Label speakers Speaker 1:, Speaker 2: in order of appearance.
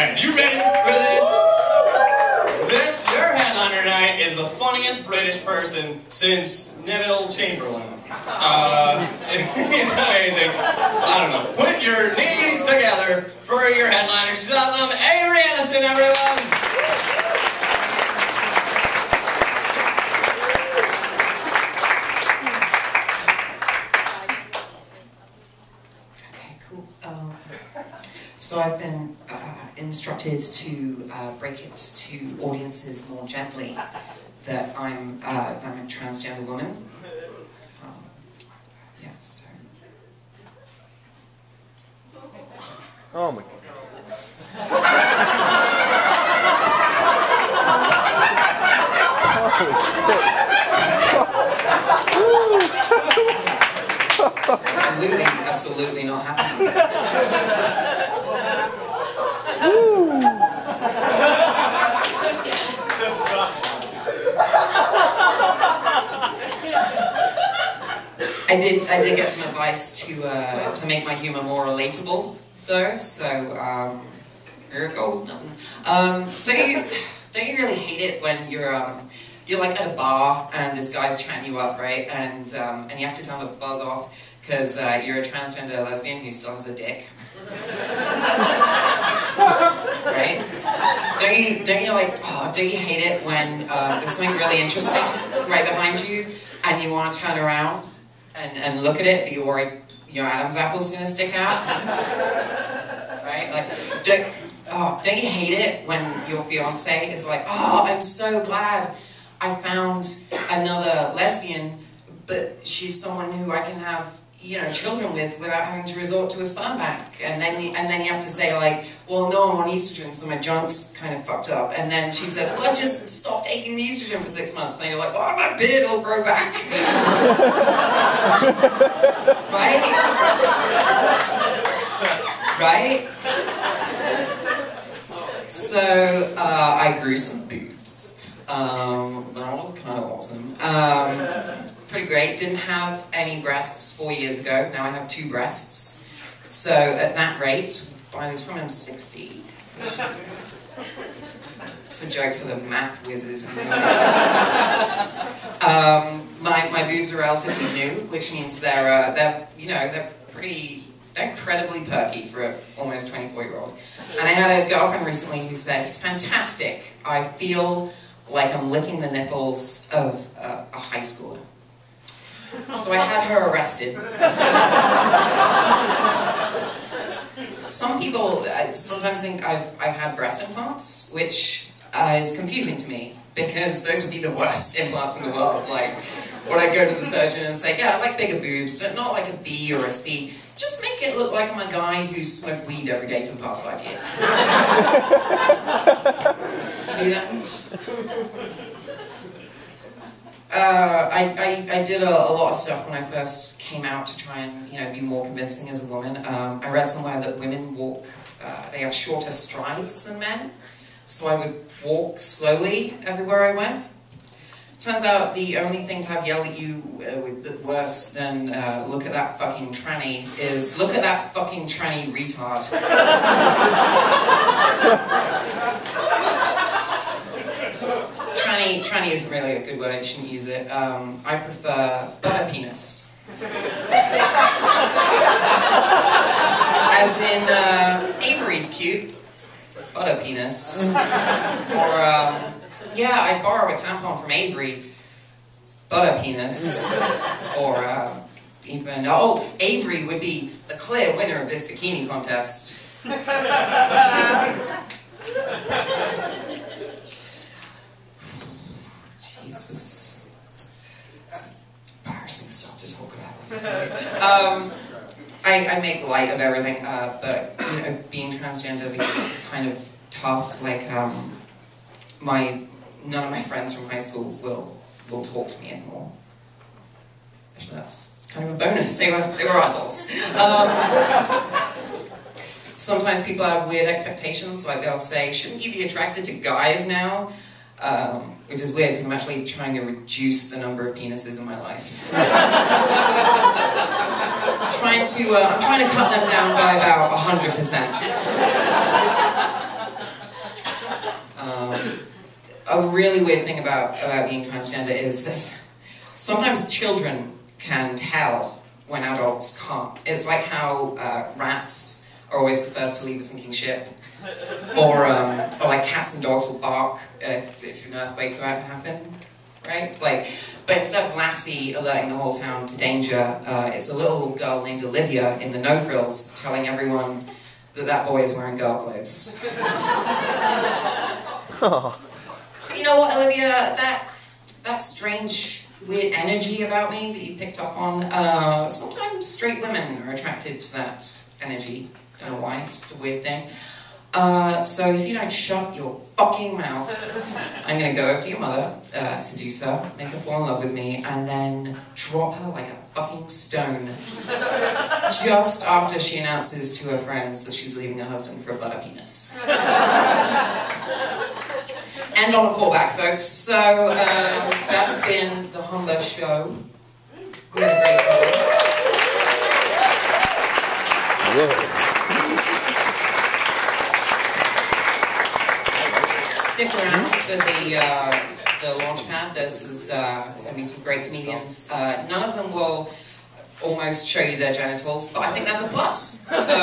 Speaker 1: headlines. You ready for this? Your headliner tonight is the funniest British person since Neville Chamberlain. It's amazing. I don't know. Put your knees together for your headliner. She's awesome. Avery Edison, everyone.
Speaker 2: Okay, cool. So I've been instructed to break it to audiences more gently that I'm a transgender woman. Yeah, so.
Speaker 3: Oh my God. Holy
Speaker 2: shit. Absolutely not happening. I did get some advice to make my humor more relatable, though. So here it goes. Nothing. Don't you really hate it when you're like at a bar and this guy's chatting you up, right? And you have to tell him to buzz off because you're a transgender lesbian who still has a dick. Right? Don't you hate it when there's something really interesting right behind you and you want to turn around and look at it, but you're worried your Adam's apple's gonna stick out? Right? Like, don't you hate it when your fiance is like, oh, I'm so glad I found another lesbian, but she's someone who I can have, you know, children with without having to resort to a sperm bank. And then you have to say like, well, no, I'm on estrogen, so my junk's kind of fucked up. And then she says, well, I just stopped taking the estrogen for 6 months. And then you're like, well, my beard will grow back. Right? Right? So, I grew some boobs. That was kind of awesome. Pretty great. Didn't have any breasts 4 years ago. Now I have 2 breasts. So at that rate, by the time I'm 60, it's a joke for the math whizzes. My boobs are relatively new, which means they're incredibly perky for an almost 24-year-old. And I had a girlfriend recently who said, "It's fantastic. I feel like I'm licking the nipples of a high schooler." So I had her arrested. Some people sometimes think I've had breast implants, which is confusing to me, because those would be the worst implants in the world. Like, would I go to the surgeon and say, yeah, I like bigger boobs, but not like a B or a C. Just make it look like I'm a guy who's smoked weed every day for the past 5 years. Can you do that? I did a lot of stuff when I first came out to try and, you know, be more convincing as a woman. I read somewhere that women walk, they have shorter strides than men, so I would walk slowly everywhere I went. Turns out the only thing to have yelled at you worse than look at that fucking tranny is look at that fucking tranny retard. Tranny isn't really a good word, you shouldn't use it. I prefer butter penis. As in, Avery's cute, butter penis. Or, yeah, I'd borrow a tampon from Avery, butter penis. Or, even, oh, Avery would be the clear winner of this bikini contest. Jesus, this is embarrassing stuff to talk about. I make light of everything, but you know, being transgender is kind of tough. Like, none of my friends from high school will talk to me anymore. Actually, it's kind of a bonus. They were assholes. Sometimes people have weird expectations, like they'll say, "Shouldn't you be attracted to guys now?" Which is weird because I'm actually trying to reduce the number of penises in my life. I'm trying to cut them down by about 100%. a really weird thing about being transgender is this. Sometimes children can tell when adults can't. It's like how rats are always the first to leave a sinking ship. Or like cats and dogs will bark if an earthquake's about to happen, right? Like, but instead of Lassie alerting the whole town to danger, it's a little girl named Olivia in the No Frills telling everyone that that boy is wearing girl clothes. You know what, Olivia? That strange, weird energy about me that you picked up on. Sometimes straight women are attracted to that energy. Don't know why. It's just a weird thing. So if you don't shut your fucking mouth, I'm going to go over to your mother, seduce her, make her fall in love with me, and then drop her like a fucking stone. Just after she announces to her friends that she's leaving her husband for a butter penis. End on a callback, folks. So that's been the Humber show. We had a great time.
Speaker 3: Whoa.
Speaker 2: Stick around for the launch pad. There's going to be some great comedians. None of them will almost show you their genitals, but I think that's a plus. So.